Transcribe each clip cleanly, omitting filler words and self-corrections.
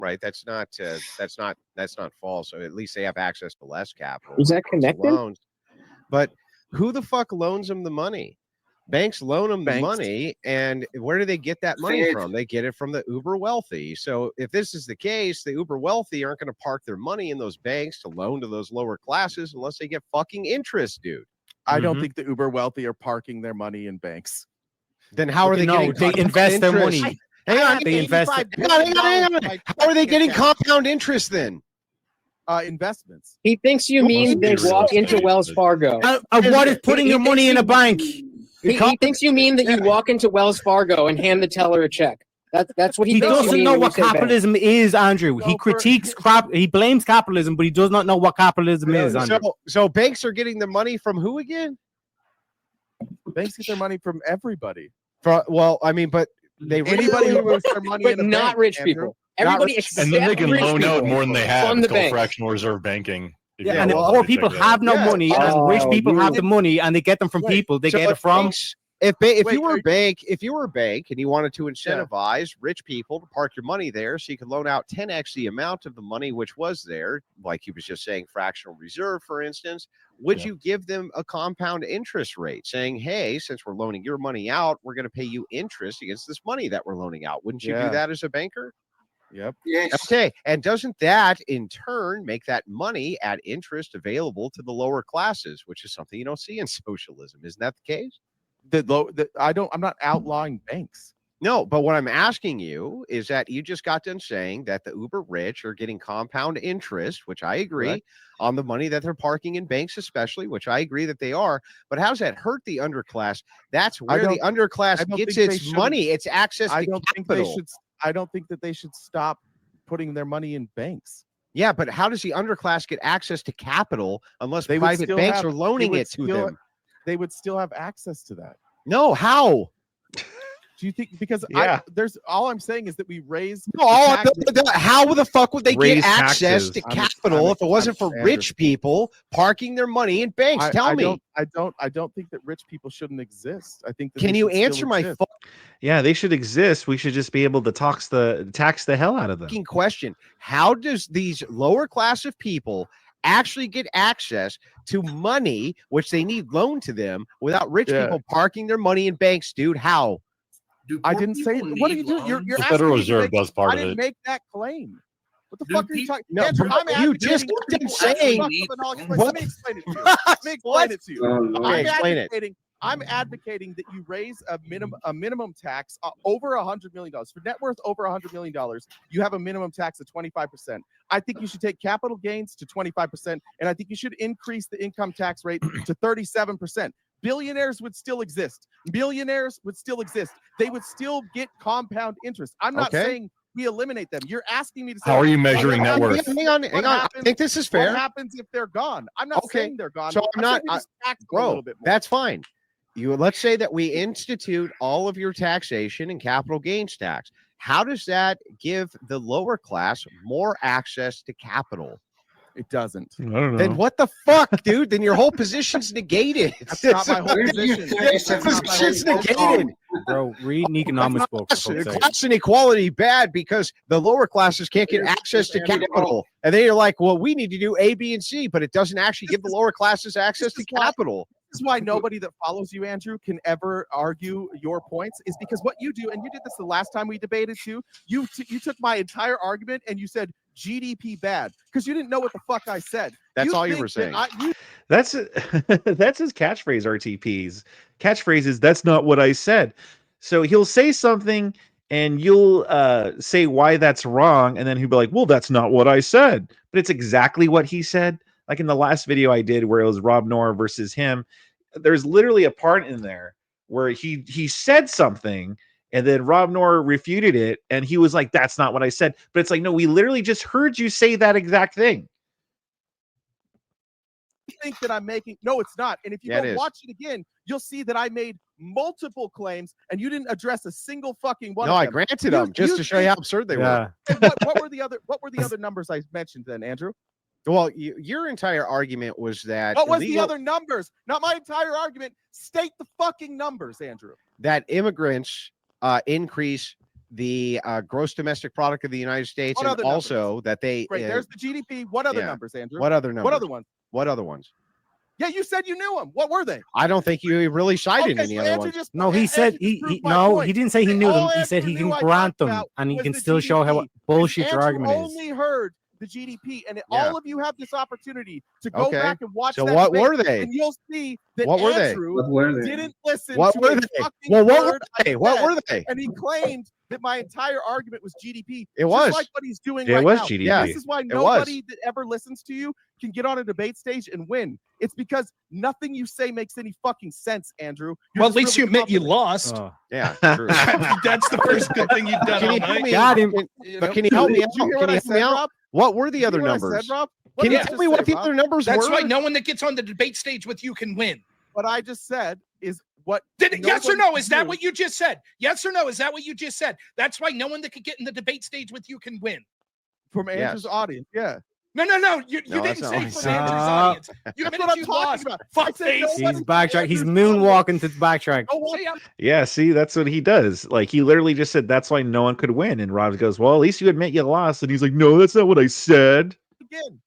right? That's not false. So at least they have access to less capital. Is that to connected? loans. But who the fuck loans them the money? Banks loan them the money, and where do they get that money from? They get it from the uber wealthy. So if this is the case, the uber wealthy aren't going to park their money in those banks to loan to those lower classes unless they get fucking interest, dude. I don't think the uber wealthy are parking their money in banks. Then how are they getting? They invest their money. Hang on, they invest. Hang on. How are they getting compound interest then? Investments. He thinks you mean they walk into Wells Fargo. What is putting your money in a bank? He thinks you mean that you walk into Wells Fargo and hand the teller a check. That's what he thinks doesn't you mean know when what you say capitalism is, Andrew. He critiques he blames capitalism, but he does not know what capitalism is, Andrew. So banks are getting the money from who again? Banks get their money from everybody. Well, I mean, but anybody who moves their money but in a not bank, rich Andrew. people. Everybody except and then they can rich loan out people more than they have. fund It's the called bank. fractional reserve banking. Yeah, and poor people have no money, and rich people have the money, and they get them from people. They get it from. If you were a bank and you wanted to incentivize rich people to park your money there so you could loan out 10x the amount of the money which was there, like he was just saying, fractional reserve, for instance, would you give them a compound interest rate saying, hey, since we're loaning your money out, we're going to pay you interest against this money that we're loaning out? Wouldn't you do that as a banker? Yep. Yes. Okay. And doesn't that in turn make that money at interest available to the lower classes, which is something you don't see in socialism? Isn't that the case? I'm not outlawing banks. No, but what I'm asking you is that you just got done saying that the uber rich are getting compound interest, which I agree, on the money that they're parking in banks, especially, which I agree that they are. But how does that hurt the underclass? That's where the underclass gets its money. It's access to capital. I don't think that they should stop putting their money in banks. Yeah, but how does the underclass get access to capital unless private banks are loaning it to them? They would still have access to that. No, how? Do you think because all I'm saying is that we raise how the fuck would they get access to capital if it wasn't for rich people parking their money in banks? Tell me. I don't think that rich people shouldn't exist. I think that can you answer my yeah, they should exist. We should just be able to tax the hell out of them. Question. How does these lower class of people actually get access to money which they need loaned to them without rich people parking their money in banks, dude? How? I didn't say. What are you doing? You're the Federal Reserve does part of it. I didn't make that claim. What the fuck are you talking? No, Andrew, you just saying. Let me explain it to you. Let me explain it to you. I'm advocating that you raise a minimum tax over $100 million for net worth over $100 million. You have a minimum tax of 25%. I think you should take capital gains to 25%, and I think you should increase the income tax rate to 37%. Billionaires would still exist. Millionaires would still exist. They would still get compound interest. I'm not saying we eliminate them. You're asking me to say. How are you measuring net worth? Hang on. I think this is fair. What happens if they're gone? I'm not saying they're gone. So I'm not. Bro, that's fine. Let's say that we institute all of your taxation and capital gains tax. How does that give the lower class more access to capital? It doesn't. I don't know. Then what the fuck, dude? Then your whole position's negated. That's not my whole position. Position's negated. Bro, read an economics book. Class inequality bad because the lower classes can't get access to capital. And then you're like, well, we need to do A, B, and C, but it doesn't actually give the lower classes access to capital. This is why nobody that follows you, Andrew, can ever argue your points, is because what you do, and you did this the last time we debated too, you took my entire argument and you said GDP bad because you didn't know what the fuck I said. That's all you were saying. That's his catchphrase, RTP's. Catchphrase is, that's not what I said. So he'll say something and you'll say why that's wrong, and then he'll be like, well, that's not what I said. But it's exactly what he said. Like in the last video I did where it was Rob Noerr versus him, there's literally a part in there where he said something and then Rob Noerr refuted it and he was like, that's not what I said. But it's like, no, we literally just heard you say that exact thing. You think that I'm making, no, it's not. And if you go watch it again, you'll see that I made multiple claims and you didn't address a single fucking one. No, I granted them just to show you how absurd they were. What were the other numbers I mentioned then, Andrew? Well, your entire argument was that what was the other numbers? Not my entire argument. State the fucking numbers, Andrew. That immigrants increase the gross domestic product of the United States, What and other also that they. Great. There's the GDP. What other yeah. numbers, Andrew? What other numbers? What other ones? What other ones? Yeah, you said you knew them. What were they? I don't think you really cited Okay, any so other Andrew ones. just No, he Andrew said just he proved my no, point. he didn't say he knew All them. He Andrew said he knew can I grant talked them, about and he was can the still show how GDP. bullshit Andrew your argument is. only heard the GDP, and Yeah. all of you have this opportunity to go Okay. back and watch So that what debate, were they? and you'll see that What were they? Andrew What were they? didn't listen What to were a they? fucking Well, what were word they? I What said, were they? and he claimed that my entire argument was GDP. It just was. like what he's doing It right was now. GDP. Yeah. This is why was. nobody that ever listens to you can get on a debate stage and win. It's because nothing you say makes any fucking sense, Andrew. You're Well, at just least you really admit you confident. lost. Oh. Yeah, true. That's the first good thing you've done Can all you help night. me? Got him. But can you help me out? Did you hear Can what you I help me said, out? Rob? What were the Did you other hear what I numbers? said, Rob? What Can did you I tell just me what say, the Rob? other numbers That's were? why no one that gets on the debate stage with you can win. What I just said is what. Yes or nobody no? can Is that do. what you just said? Yes or no? Is that what you just said? That's why no one that could get in the debate stage with you can win. From Andrew's Yes. audience? Yeah. No. You No, that's didn't not say what I from said. Andrew's audience. You That's admitted what I'm you talking lost. about. Fuck I said face. nobody- He's backtrack. He's Andrew's audience. moonwalking to the backtrack. Go watch See ya. Yeah, see, that's what he does. Like, he literally just said that's why no one could win. And Rob goes, well, at least you admit you lost. And he's like, no, that's not what I said. again.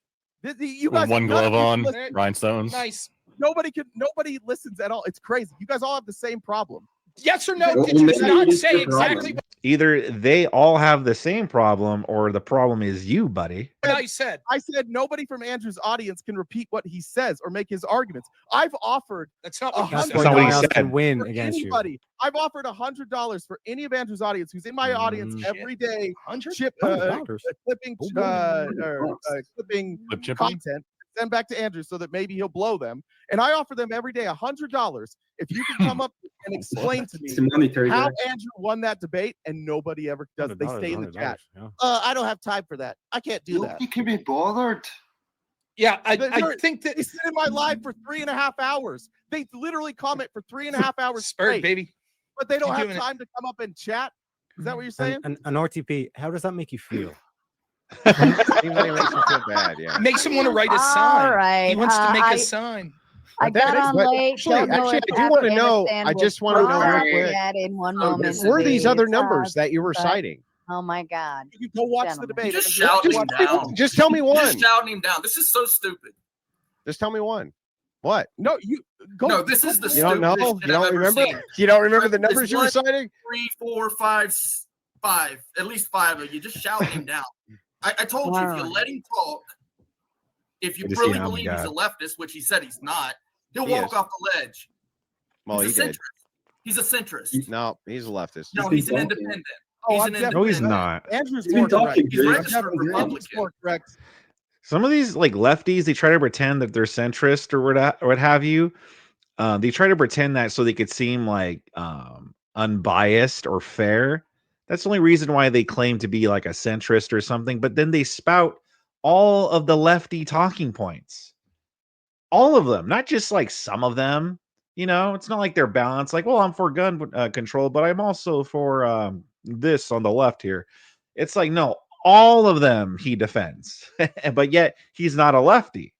You With guys, one none of glove you can on, listen. rhinestones. Nice. Nobody listens at all. It's crazy. You guys all have the same problem. Yes or no? Well, Did you maybe not it's say the problem. exactly what Either they all have the same problem or the problem is you, buddy. I said? I said nobody from Andrew's audience can repeat what he says or make his arguments. I've offered That's not what you That's said. That's why not no what he one else said. can win for against you. anybody. I've offered $100 for any of Andrew's audience who's in my audience Mm. every day. 100? Chip, $100. clipping, Oh, clipping Flip chipping? content. Send back to Andrew so that maybe he'll blow them. And I offer them every day $100 if you can come up and explain to It's a me monetary how guy. Andrew won that debate, and nobody ever does. They stay in the chat. Yeah. I don't have time for that. I can't do that. You can be bothered. Yeah, I They're- think that They sit in my live for 3.5 hours. They literally comment for 3.5 hours Spurred, straight, baby. but they don't Keep have doing it. time to come up and chat. Is that what you're saying? And RTP, how does that make you feel? Seems like it makes you feel bad. Yeah. Makes him want to write a All sign. right. He wants to make I a sign. I But that got is- on but late. actually- Don't know actually, if I do wanna know- Afghanistan I will just wanna know real start quick. yet in one What moment. What were these other please. numbers that you were but- citing? Oh my God. You go watch the Gentlemen. debate. Just Andrew. shout Just him watch- down. Just tell me You're one. just shouting him down. This is so stupid. Just tell me one. What? No, you go. No, this is the You don't know? stupidest You shit I've don't ever remember? seen. You don't remember the It's numbers you were one- citing? 3, 4, 5, 5. At least 5 of you. Just shout him down. I told you, if you Wow. let him talk, if you Good to see really how I'm believe he's a God. leftist, which he said he's not, he'll He walk is. off the ledge. Well, he He's a did. centrist. He's a centrist. No, he's a leftist. No, He's he's an been independent. Oh, He's I'm an definitely- No, he's independent. not. Andrew's He's more been correct. talking He's good. registered Andrew's Republican. more correct. Some of these like lefties, they try to pretend that they're centrist or what have you. They try to pretend that so they could seem like unbiased or fair. That's the only reason why they claim to be like a centrist or something. But then they spout all of the lefty talking points, all of them, not just like some of them. You know, it's not like they're balanced. Like, well, I'm for gun control, but I'm also for this on the left here. It's like, no, all of them he defends, but yet he's not a lefty.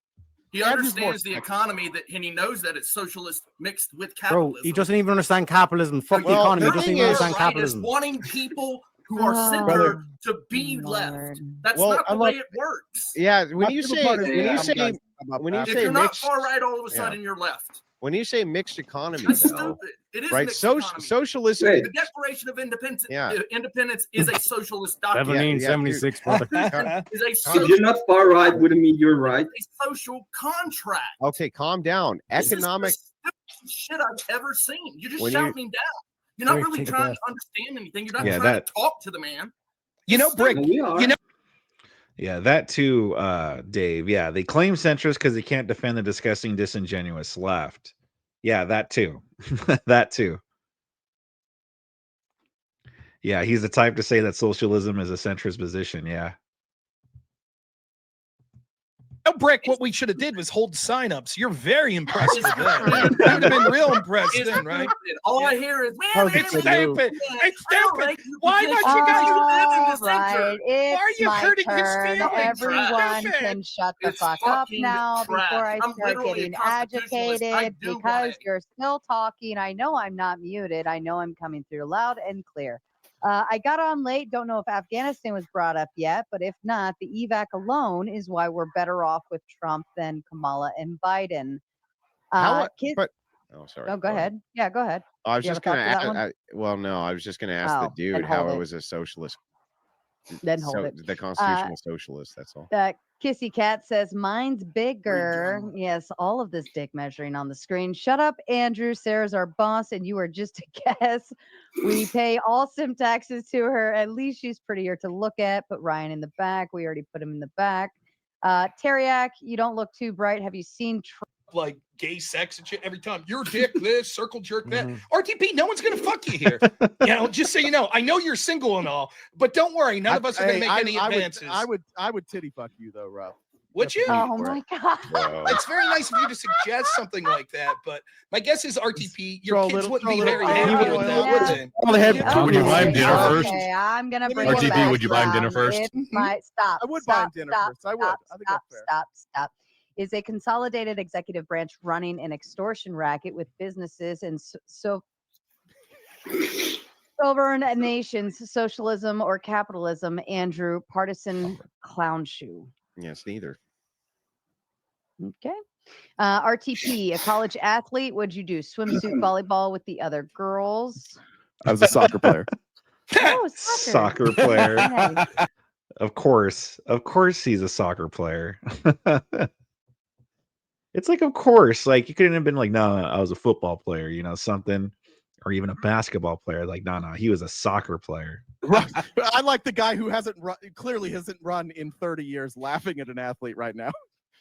He Andrew's more understands the economy and he knows that it's socialist mixed with Bro, capitalism. he doesn't even understand capitalism. Fuck the Well, economy. He the doesn't thing even is- understand Right, is capitalism. wanting people who are Oh, center to be left. Lord. That's Well, not the I'm way like- it works. Yeah, when My you favorite say part is when you I'm say done about when you that. If say you're not mixed far right, all of a yeah. sudden you're left. when you say mixed economy, That's though, stupid. It is right? mixed So, economy. socialism. Wait. The Declaration of Independence, Yeah. Independence is a socialist document. 1776, brother. Is a If social, you're not far right, wouldn't mean you're right. a social contract. Okay, calm down. This is the Economic. stupidest shit I've ever seen. You're just When you- shouting him down. You're not Wait, really take a trying breath. to understand anything. You're not Yeah, trying that- to talk to the man. You know, Brick, And we are. you know- Yeah, that too, Dave. Yeah, they claim centrist because they can't defend the disgusting, disingenuous left. Yeah, that too. That too. Yeah, he's the type to say that socialism is a centrist position. Yeah. no, Brick, what we should have did was hold sign-ups. You're very impressed with that. You would have been real impressed It's then, right? stupid. All I hear is, man, Perfect It's man, stupid. man, It's I don't stupid. like you Why because not you guys- you live in All the center. right, it's are you my hurting his turn. feelings? Everyone Stupid. can shut the It's fuck up fucking now trash. before I I'm start literally a getting constitutionalist. I agitated do because want it. you're still talking. I know I'm not muted. I know I'm coming through loud and clear. I got on late. Don't know if Afghanistan was brought up yet, but if not, the evac alone is why we're better off with Trump than Kamala and Biden. But oh, sorry. Oh, go ahead. Yeah, go ahead. I was Do you just have a going thought to for that one? well, no, I was just going to ask the Oh, then dude how hold it it. was a socialist. Then hold it. The constitutional socialist. That's all. Kissy Cat says, mine's bigger. Yes, all of this dick measuring on the screen. Shut up, Andrew. Sarah's our boss, and you are just a guess. We pay all sim taxes to her. At least she's prettier to look at. Put Ryan in the back. We already put him in the back. Teriak, you don't look too bright. Have you seen like gay sex and shit every time? Your dick this, circle jerk that. RTP, no one's gonna fuck you here. Just so you know. I know you're single and all, but don't worry, none of us are gonna make any advances. I would titty fuck you though, Rob. Would you? Oh my god. It's very nice of you to suggest something like that, but my guess is RTP, your kids wouldn't be very happy with that, would they? Would you buy him dinner first? Okay, I'm gonna bring RTP, it back would you buy him dinner around. first? It's my stop. I would stop, buy him dinner stop, first. I would. Stop, I think stop, that's fair. stop. Is a consolidated executive branch running an extortion racket with businesses and sovereign nations, socialism or capitalism? Andrew, partisan clown shoe. Yes, neither. Okay. RTP, a college athlete. What'd you do? Swimsuit volleyball with the other girls? I was a soccer player. Oh, Soccer player. Nice. Of course he's a soccer player. It's like, of course, like you couldn't have been like, no, I was a football player, something, or even a basketball player. Like, no, he was a soccer player. Right. I like the guy who clearly hasn't run in 30 years, laughing at an athlete right now.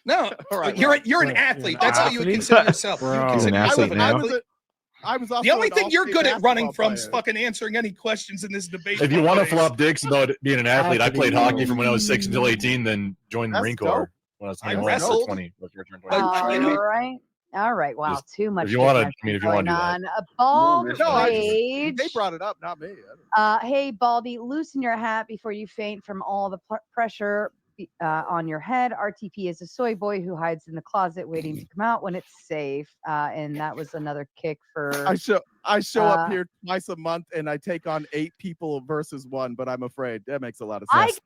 No, All right, you're an athlete. That's how you would consider yourself. You Bro. consider An yourself athlete an now? athlete. I was also The only an thing you're all-state good at running basketball from is player. fucking answering any questions in this debate. If you want to nowadays. flop dicks about being an athlete, I played hockey from when I was 6 until 18, then joined the That's Marine Corps dope. when I was I 21. wrestled. 20. All right. Wow. Just- Too much. if you wanna- dick I mean, if you going wanna do that. on. A bald No, rage. they brought it up, not me. Hey, Baldy, loosen your hat before you faint from all the pressure on your head. RTP is a soy boy who hides in the closet waiting to come out when it's safe. And that was another kick for. I show up here twice a month and I take on 8 people versus 1, but I'm afraid that makes a lot of sense.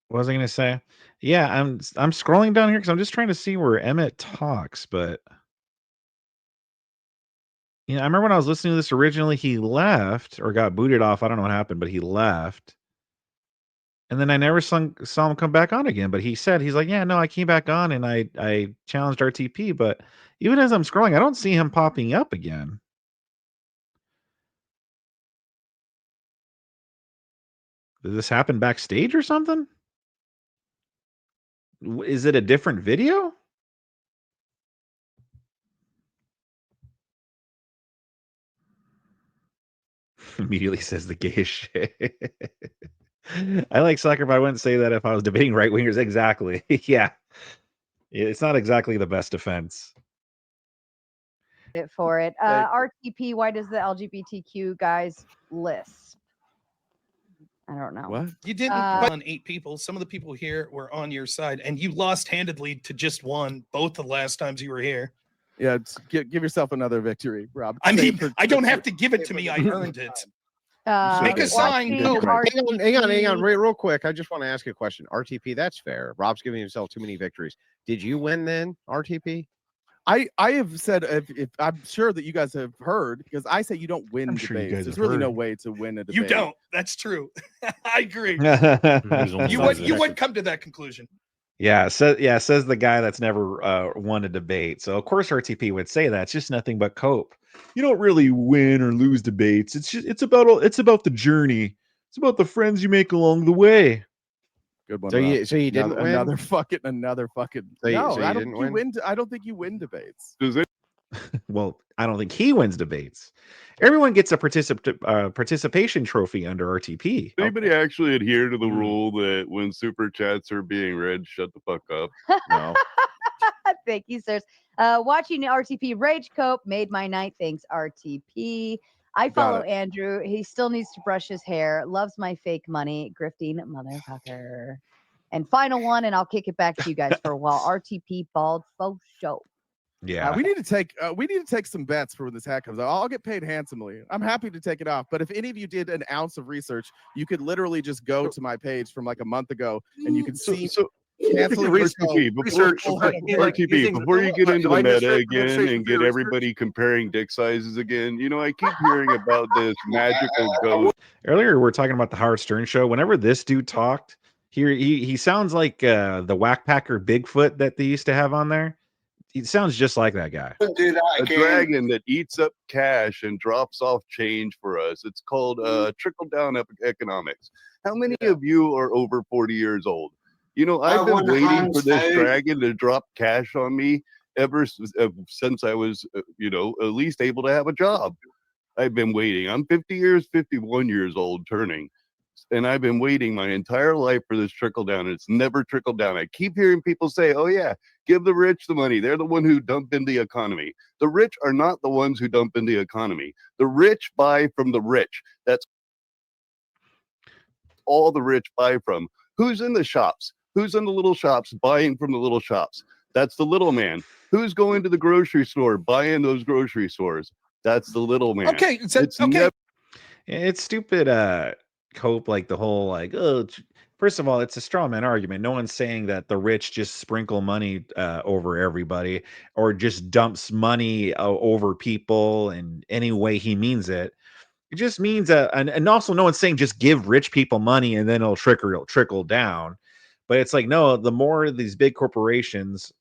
What was I gonna say? Yeah, I'm scrolling down here because I'm just trying to see where Emmett talks, but I remember when I was listening to this originally, he left or got booted off. I don't know what happened, but he left. And then I never saw him come back on again. But he's like, yeah, no, I came back on and I challenged RTP. But even as I'm scrolling, I don't see him popping up again. Did this happen backstage or something? Is it a different video? Immediately says the gayest shit. I like soccer, but I wouldn't say that if I was debating right wingers. Exactly. Yeah. It's not exactly the best defense. For it. RTP, why does the LGBTQ guys lisp? I don't know. What? You didn't on 8 people. Some of the people here were on your side, and you lost handedly to just one both the last times you were here. Yeah, give yourself another victory, Rob. I mean, I don't have to give it to me. I earned it. Make a sign. Hang on, real quick. I just want to ask you a question. RTP, that's fair. Rob's giving himself too many victories. Did you win then, RTP? I have said if I'm sure that you guys have heard because I say you don't win debates. There's really no way to win a debate. You don't. That's true. I agree. you would come to that conclusion. Yeah, says the guy that's never won a debate. So of course RTP would say that. It's just nothing but cope. You don't really win or lose debates. It's about the journey. It's about the friends you make along the way. Good one. So you didn't win? Another fucking. No, I don't think you win. I don't think you win debates. Does it? Well, I don't think he wins debates. Everyone gets a participation trophy under RTP. Does anybody actually adhere to the rule that when super chats are being read, shut the fuck up? No. Thank you, sirs. Watching RTP Rage Cope made my night. Thanks, RTP. I follow Andrew. He still needs to brush his hair. Loves my fake money. Grifting motherfucker. And final one, and I'll kick it back to you guys for a while. RTP Bald Faux Show. Yeah. We need to take some bets for when this hat comes out. I'll get paid handsomely. I'm happy to take it off. But if any of you did an ounce of research, you could literally just go to my page from like a month ago and you can see. RTP, before you get into the meta again and get everybody comparing dick sizes again, you know, I keep hearing about this magical ghost. Earlier, we were talking about the Howard Stern show. Whenever this dude talked, he sounds like the Whackpacker Bigfoot that they used to have on there. He sounds just like that guy. A dragon that eats up cash and drops off change for us. It's called trickle-down economics. How many of you are over 40 years old? You know, I've been waiting for this dragon to drop cash on me ever since I was, you know, at least able to have a job. I've been waiting. I'm 51 years old turning. And I've been waiting my entire life for this trickle down. It's never trickled down. I keep hearing people say, oh, yeah, give the rich the money. They're the one who dump in the economy. The rich are not the ones who dump in the economy. The rich buy from the rich. That's all the rich buy from. Who's in the shops? Who's in the little shops buying from the little shops? That's the little man. Who's going to the grocery store buying those grocery stores? That's the little man. Okay, so, It's stupid. Cope like the whole like, oh, first of all, it's a straw man argument. No one's saying that the rich just sprinkle money over everybody or just dumps money over people in any way he means it. It just means and also no one's saying just give rich people money and then it'll trickle down. But it's like, no, the more these big corporations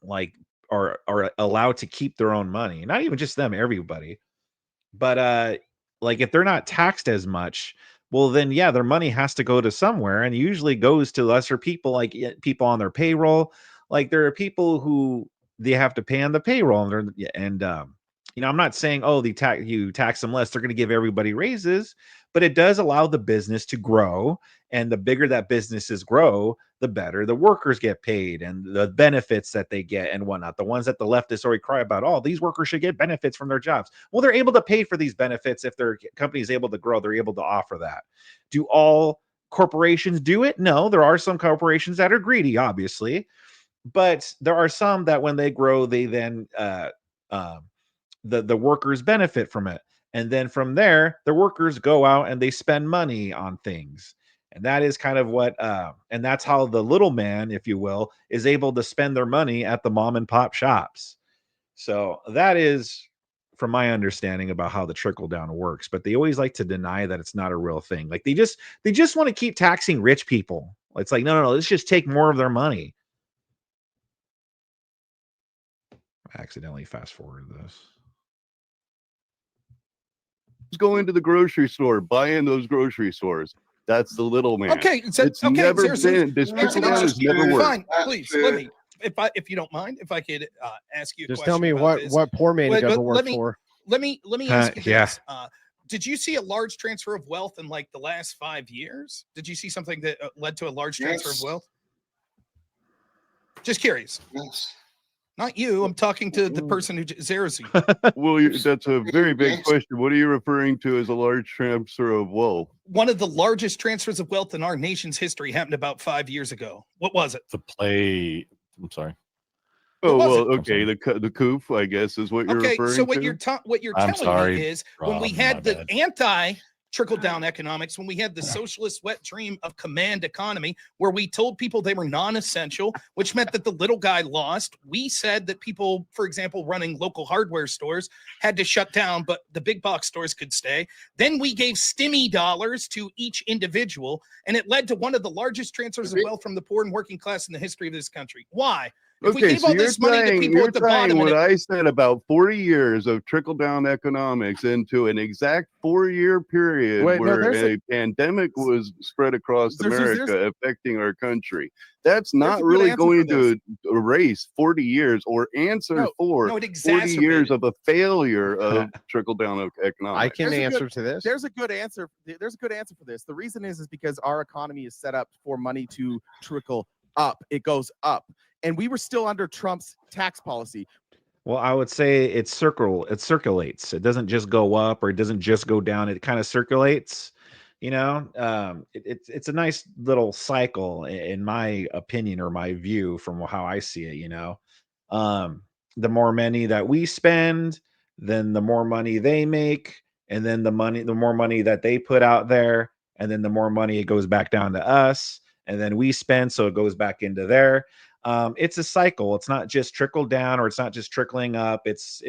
like are allowed to keep their own money, not even just them, everybody. But like if they're not taxed as much, well then yeah, their money has to go to somewhere, and it usually goes to lesser people, like people on their payroll. Like there are people who they have to pay on the payroll, and you know, I'm not saying, oh, you tax them less, they're going to give everybody raises, but it does allow the business to grow. And the bigger that businesses grow, the better the workers get paid and the benefits that they get and whatnot. The ones that the leftists already cry about, oh, these workers should get benefits from their jobs. Well, they're able to pay for these benefits. If their company is able to grow, they're able to offer that. Do all corporations do it? No, there are some corporations that are greedy, obviously, but there are some that when they grow, they then the workers benefit from it. And then from there, the workers go out and they spend money on things. And that is kind of what, and that's how the little man, if you will, is able to spend their money at the mom and pop shops. So that is, from my understanding, about how the trickle down works. But they always like to deny that it's not a real thing. Like they just want to keep taxing rich people. It's like, no, let's just take more of their money. I accidentally fast forwarded this. Who's going to the grocery store buying those grocery stores? That's the little man. Okay, so, it's never been. This trickle down has never worked. Fine, please let me. If you don't mind, if I could ask you a just question. Tell me what poor man he doesn't work for. Let me ask you yeah. this. Did you see a large transfer of wealth in like the last 5 years? Did you see something that led to a large transfer of wealth? Just curious. Yes. Not you. I'm talking to the person who zeroes you. Well, that's a very big question. What are you referring to as a large transfer of wealth? One of the largest transfers of wealth in our nation's history happened about 5 years ago. What was it? I'm sorry. Oh, well, okay. The coup, I guess, is what you're referring to. Okay, so what you're telling me is Rob, when we had the anti-trickle-down economics, when we had the socialist wet dream of command economy, where we told people they were non-essential, which meant that the little guy lost. We said that people, for example, running local hardware stores had to shut down, but the big box stores could stay. Then we gave stimmy dollars to each individual, and it led to one of the largest transfers of wealth from the poor and working class in the history of this country. Why? If we gave all this money to people at the bottom, what I said about 40 years of trickle-down economics into an exact 4-year period where a pandemic was spread across America, affecting our country. That's not really going to erase 40 years or answer for 40 years of a failure of trickle-down economics. I can answer to this. There's a good answer. There's a good answer for this. The reason is because our economy is set up for money to trickle up. It goes up. And we were still under Trump's tax policy. Well, I would say it circulates. It doesn't just go up or it doesn't just go down. It kind of circulates, you know. It's a nice little cycle, in my opinion or my view, from how I see it, you know. The more money that we spend, then the more money they make, and then the more money that they put out there, and then the more money it goes back down to us, and then we spend, so it goes back into there. It's a cycle. It's not just trickle down, or it's not just trickling up. It's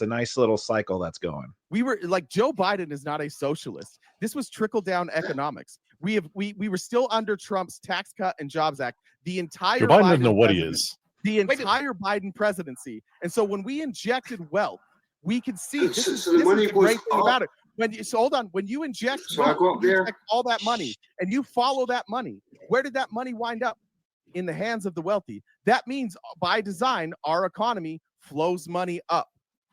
a nice little cycle that's going. We were like, Joe Biden is not a socialist. This was trickle down economics. We were still under Trump's Tax Cut and Jobs Act. The entire Joe Biden doesn't know what he is. The entire Biden presidency. And so when we injected wealth, we can see this is the great thing about it. Hold on, when you inject wealth, you inject all that money and you follow that money, where did that money wind up? In the hands of the wealthy. That means by design, our economy flows money up.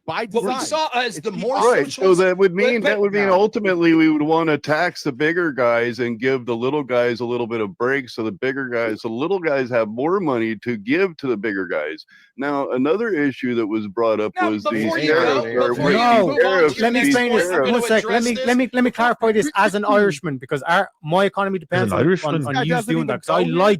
By design. What we saw as the more right, so that would mean ultimately we would want to tax the bigger guys and give the little guys a little bit of break, so the little guys have more money to give to the bigger guys. Now, another issue that was brought up was these tariffs. Let me explain this. One sec. Let me clarify this as an Irishman, because my economy depends on you doing that. Because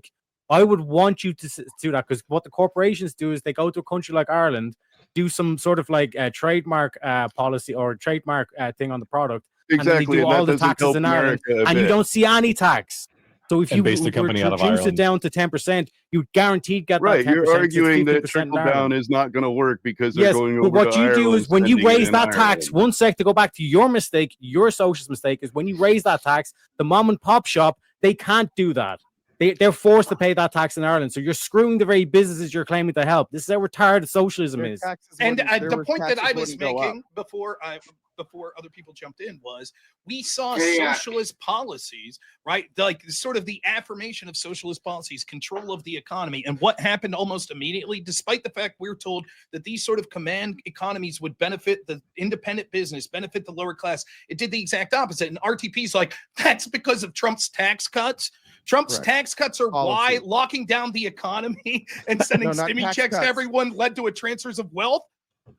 I would want you to do that, because what the corporations do is they go to a country like Ireland, do some sort of like a trademark policy or trademark thing on the product. Exactly. And they do all the taxes in Ireland, and you don't see any tax. So if you base the company out of reduce Ireland it down to 10%, you guaranteed get right. that 10%. You're arguing that 50% trickle down is not going to work because they're going over but what to you do Ireland, is when you spending it raise in that tax, Ireland. one sec, to go back to your mistake, your socialist mistake, is when you raise that tax, the mom and pop shop, they can't do that. They're forced to pay that tax in Ireland. So you're screwing the very businesses you're claiming to help. This is how retarded socialism is. And the point that I was making before other people jumped in was we saw socialist policies, right? Like sort of the affirmation of socialist policies, control of the economy. And what happened almost immediately, despite the fact we were told that these sort of command economies would benefit the independent business, benefit the lower class, it did the exact opposite. And RTP's like, that's because of Trump's tax cuts. Trump's tax cuts are why locking down the economy and sending stimmy checks to everyone led to a transfers of wealth.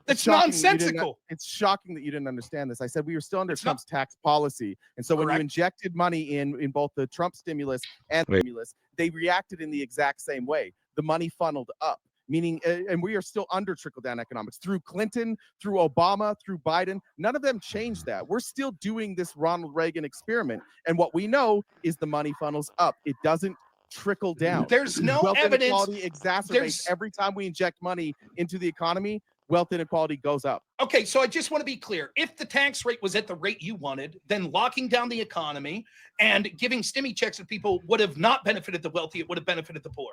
That's nonsensical. It's shocking that you didn't understand this. I said we were still under Trump's tax policy. And so when you injected money in both the Trump stimulus and stimulus, they reacted in the exact same way. The money funneled up. Meaning, and we are still under trickle-down economics through Clinton, through Obama, through Biden. None of them changed that. We're still doing this Ronald Reagan experiment. And what we know is the money funnels up. It doesn't trickle down. There's no wealth evidence. Inequality exacerbates every time we inject money into the economy. Wealth inequality goes up. Okay, so I just want to be clear. If the tax rate was at the rate you wanted, then locking down the economy and giving stimmy checks to people would have not benefited the wealthy. It would have benefited the poor.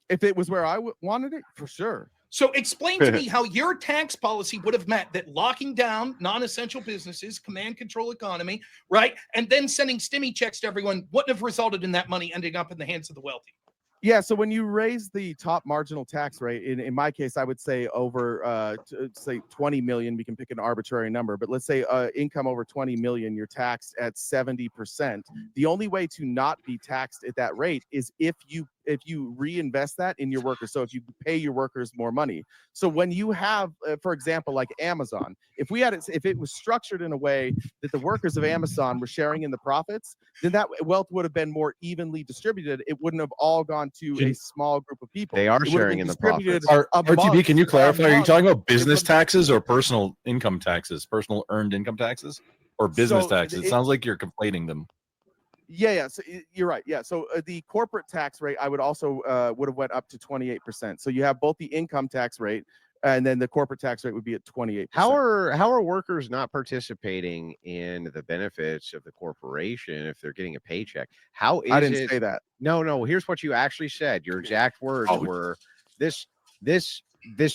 If it was where I wanted it, for sure. So explain to me how your tax policy would have meant that locking down non-essential businesses, command control economy, right? And then sending stimmy checks to everyone wouldn't have resulted in that money ending up in the hands of the wealthy. Yeah, so when you raise the top marginal tax rate, in my case, I would say over, say 20 million, we can pick an arbitrary number, but let's say income over 20 million, you're taxed at 70%. The only way to not be taxed at that rate is if you reinvest that in your workers. So if you pay your workers more money. So when you have, for example, like Amazon, if it was structured in a way that the workers of Amazon were sharing in the profits, then that wealth would have been more evenly distributed. It wouldn't have all gone to a small group of people. They are sharing in the profits. RTB, can you clarify? Are you talking about business taxes or personal income taxes, personal earned income taxes, or business taxes? It sounds like you're conflating them. Yeah. So you're right. Yeah. So the corporate tax rate, I would also would have went up to 28%. So you have both the income tax rate and then the corporate tax rate would be at 28%. How are workers not participating in the benefits of the corporation if they're getting a paycheck? How is I didn't say that. No. Here's what you actually said. Your exact words were this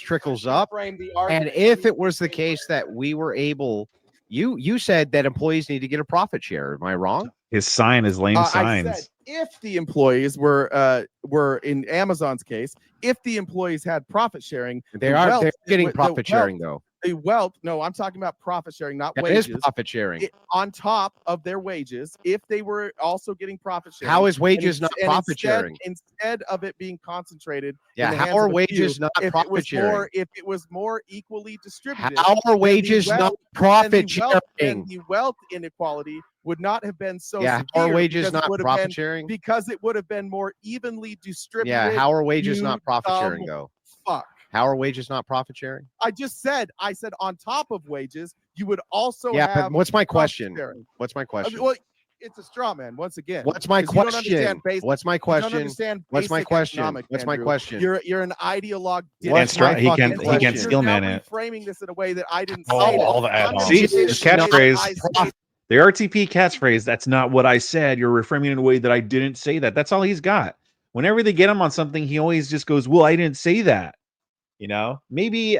trickles up. And if it was the case that we were able, you said that employees need to get a profit share. Am I wrong? His sign is lame signs. I said if the employees were in Amazon's case, if the employees had profit sharing, they're getting profit sharing though. The wealth, no, I'm talking about profit sharing, not wages. It is profit sharing. On top of their wages, if they were also getting profit sharing. How is wages not profit sharing? Instead of it being concentrated. Yeah, how are wages not profit sharing? If it was more equally distributed. How are wages not profit sharing? And the wealth inequality would not have been so severe. How are wages not profit sharing? Because it would have been more evenly distributed. Yeah, how are wages not profit sharing though? Fuck. How are wages not profit sharing? I said on top of wages, you would also Yeah, have. but what's my question? sharing. What's my question? Well, it's a straw man once again. What's my 'cause you don't question? understand basic- What's my you don't question? understand What's my basic question? economics, What's my Andrew. question? You're an ideologue. What's my he fucking can't question? steel man You're it. reframing this in a way that I didn't Oh, say. all the I'm add-ons. See, gonna his say what I catchphrase. said. The RTP catchphrase. That's not what I said. You're reframing it in a way that I didn't say that. That's all he's got. Whenever they get him on something, he always just goes, "Well, I didn't say that." You know, maybe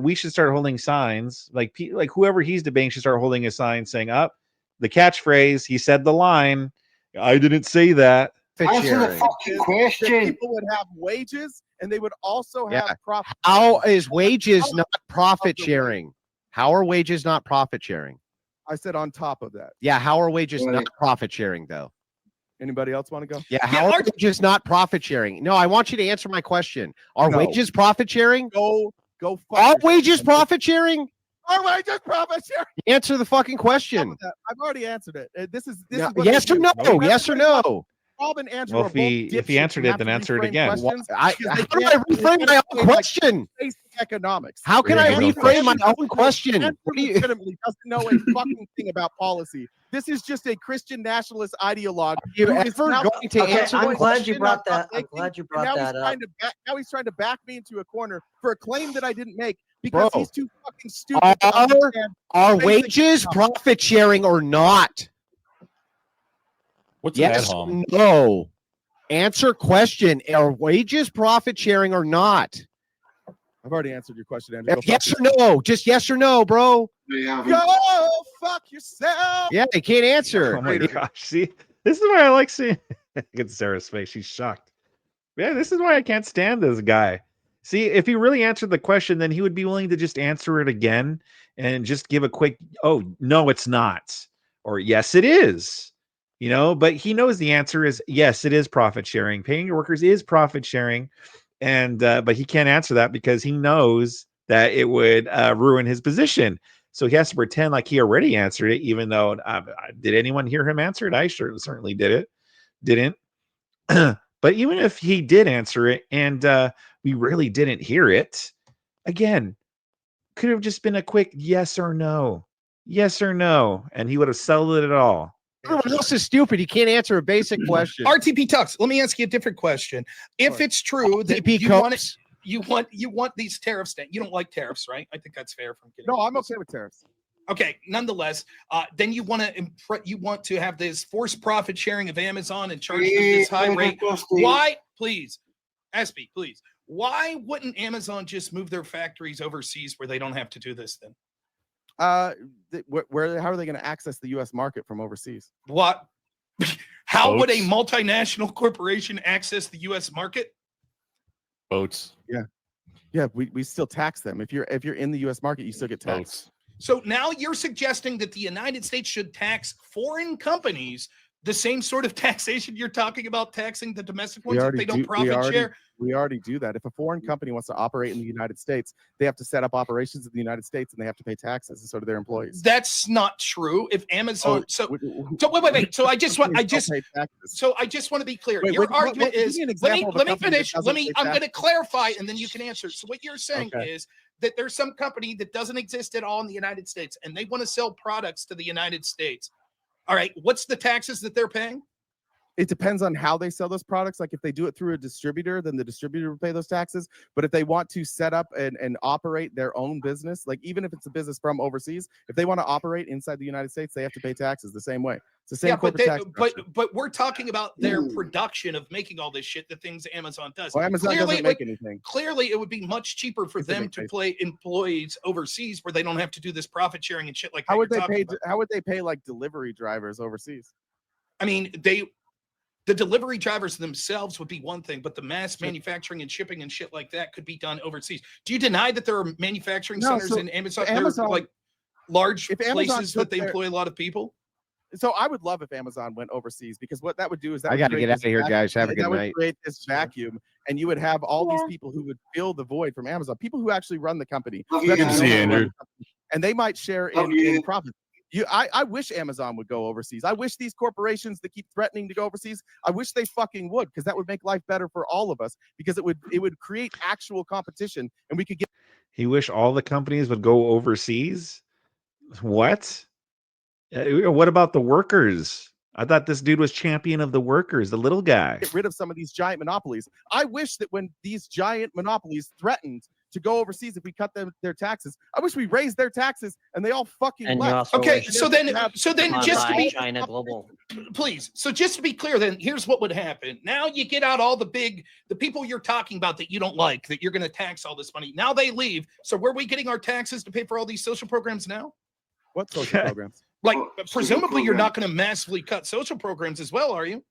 we should start holding signs like whoever he's debating should start holding a sign saying, "Up, the catchphrase. He said the line. I didn't say that." Answer the fucking question. People would have wages, and they would also have profit. How is wages not profit sharing? How are wages not profit sharing? I said on top of that. Yeah, how are wages not profit sharing though? Anybody else want to go? Yeah, how are wages not profit sharing? No, I want you to answer my question. Are wages profit sharing? Go. Are wages profit sharing? Are wages profit sharing? Answer the fucking question. I've already answered it. This is yes or no? Yes or no? Rob and Andrew Well, are if he answered it, then answer it again. How do I reframe my own question? Basic economics. How can I reframe my own question? Andrew legitimately doesn't know a fucking thing about policy. This is just a Christian nationalist ideologue. You ever going to answer? I'm glad you brought that. I'm glad you brought now that up. Now he's trying to back me into a corner for a claim that I didn't make because he's too fucking stupid. Are wages profit sharing or not? What's yes, no. Answer question. Are wages profit sharing or not? I've already answered your question, Andrew. Yes or no? Just yes or no, bro. Go fuck yourself. Yeah, they can't answer. Oh my gosh. See, this is why I like seeing look at Sarah's face. She's shocked. Yeah, this is why I can't stand this guy. See, if he really answered the question, then he would be willing to just answer it again and just give a quick, oh, no, it's not. Or yes, it is. You know, but he knows the answer is yes, it is profit sharing. Paying your workers is profit sharing. And but he can't answer that because he knows that it would ruin his position. So he has to pretend like he already answered it, even though did anyone hear him answer it? I certainly didn't. But even if he did answer it and we really didn't hear it, again, could have just been a quick yes or no, and he would have settled it all. Everyone else is stupid. He can't answer a basic question. RTP Tux, let me ask you a different question. If it's true that you want these tariffs, you don't like tariffs, right? I think that's fair from getting. No, I'm okay with tariffs. Okay, nonetheless, then you want to have this forced profit sharing of Amazon and charge them this high rate. Why, please, SB, please, why wouldn't Amazon just move their factories overseas where they don't have to do this then? How are they going to access the U.S. market from overseas? What? How would a multinational corporation access the U.S. market? Boats. Yeah. We still tax them. If you're in the U.S. market, you still get taxed. So now you're suggesting that the United States should tax foreign companies the same sort of taxation you're talking about taxing the domestic ones if they don't profit share? We already do that. If a foreign company wants to operate in the United States, they have to set up operations in the United States and they have to pay taxes, and so do their employees. That's not true. If Amazon, so wait. So I just want to be clear. Your argument is, let me finish. I'm going to clarify, and then you can answer. So what you're saying is that there's some company that doesn't exist at all in the United States, and they want to sell products to the United States. All right, what's the taxes that they're paying? It depends on how they sell those products. Like if they do it through a distributor, then the distributor will pay those taxes. But if they want to set up and operate their own business, like even if it's a business from overseas, if they want to operate inside the United States, they have to pay taxes the same way. It's the same corporate tax structure. But we're talking about their production of making all this shit, the things Amazon does. Well, Amazon doesn't make anything. Clearly, it would be much cheaper for them to play employees overseas where they don't have to do this profit sharing and shit like that. How would they pay like delivery drivers overseas? I mean, the delivery drivers themselves would be one thing, but the mass manufacturing and shipping and shit like that could be done overseas. Do you deny that there are manufacturing centers in Amazon? They're like large places that they employ a lot of people? So I would love if Amazon went overseas, because what that would do is that I got to get out of here, guys. Have a good night. Would create this vacuum, and you would have all these people who would fill the void from Amazon, people who actually run the company. Good to see you, Andrew. And they might share in profits. I wish Amazon would go overseas. I wish these corporations that keep threatening to go overseas, I wish they fucking would, because that would make life better for all of us, because it would create actual competition, and we could get. He wish all the companies would go overseas. What? What about the workers? I thought this dude was champion of the workers, the little guy. Get rid of some of these giant monopolies. I wish that when these giant monopolies threatened to go overseas, if we cut their taxes, I wish we raised their taxes and they all fucking And left. Okay, so then just to be China Global. please, so just to be clear, then here's what would happen. Now you get out all the people you're talking about that you don't like, that you're going to tax all this money. Now they leave. So where are we getting our taxes to pay for all these social programs now? What social programs? Like, presumably you're not going to massively cut social programs as well, are you?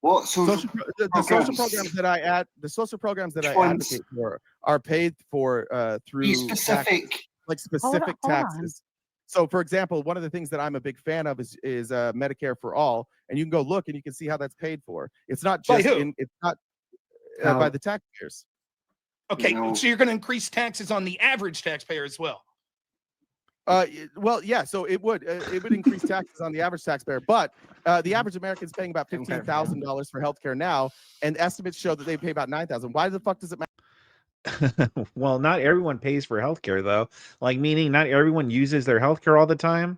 What the social programs that I advocate for are paid for through specific taxes, like specific taxes. So, for example, one of the things that I'm a big fan of is Medicare for all, and you can go look and you can see how that's paid for. It's not just by the taxpayers. Okay, so you're going to increase taxes on the average taxpayer as well. Well, yeah. So it would increase taxes on the average taxpayer, but the average American is paying about $15,000 for healthcare now, and estimates show that they pay about $9,000. Why the fuck does it matter? Well, not everyone pays for healthcare though. Like, meaning not everyone uses their healthcare all the time.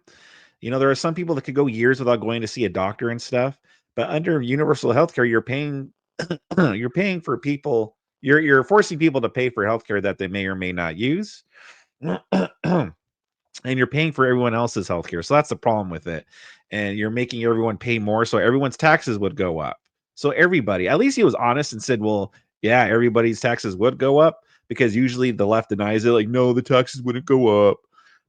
You know, there are some people that could go years without going to see a doctor and stuff. But under universal healthcare, you're paying you're paying for people. You're forcing people to pay for healthcare that they may or may not use. And you're paying for everyone else's healthcare. So that's the problem with it. And you're making everyone pay more. So everyone's taxes would go up. So everybody, at least he was honest and said, well, yeah, everybody's taxes would go up, because usually the left denies it. Like, no, the taxes wouldn't go up.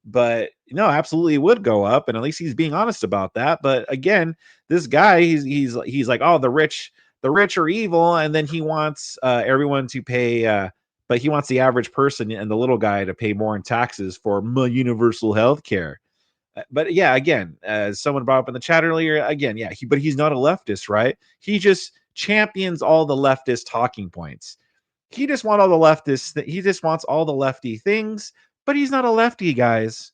But no, absolutely it would go up. And at least he's being honest about that. But again, this guy, he's like, oh, the rich are evil. And then he wants everyone to pay, but he wants the average person and the little guy to pay more in taxes for universal health care. But yeah, again, as someone brought up in the chat earlier, again, yeah, but he's not a leftist, right? He just champions all the leftist talking points. He just wants all the leftists. He just wants all the lefty things, but he's not a lefty, guys.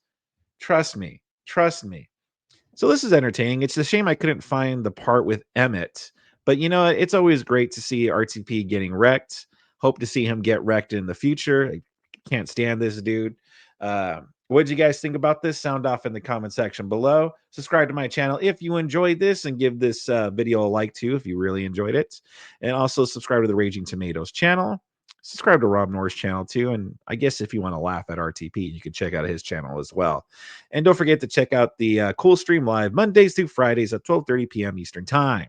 Trust me. So this is entertaining. It's a shame I couldn't find the part with Emmett, but you know, it's always great to see RTP getting wrecked. Hope to see him get wrecked in the future. I can't stand this dude. What did you guys think about this? Sound off in the comment section below. Subscribe to my channel if you enjoyed this, and give this video a like too if you really enjoyed it. And also subscribe to the Raging Tomatoes channel. Subscribe to Rob Noerr's channel too. And I guess if you want to laugh at RTP, you can check out his channel as well. And don't forget to check out the Cool Stream Live Mondays through Fridays at 12:30 p.m. Eastern Time.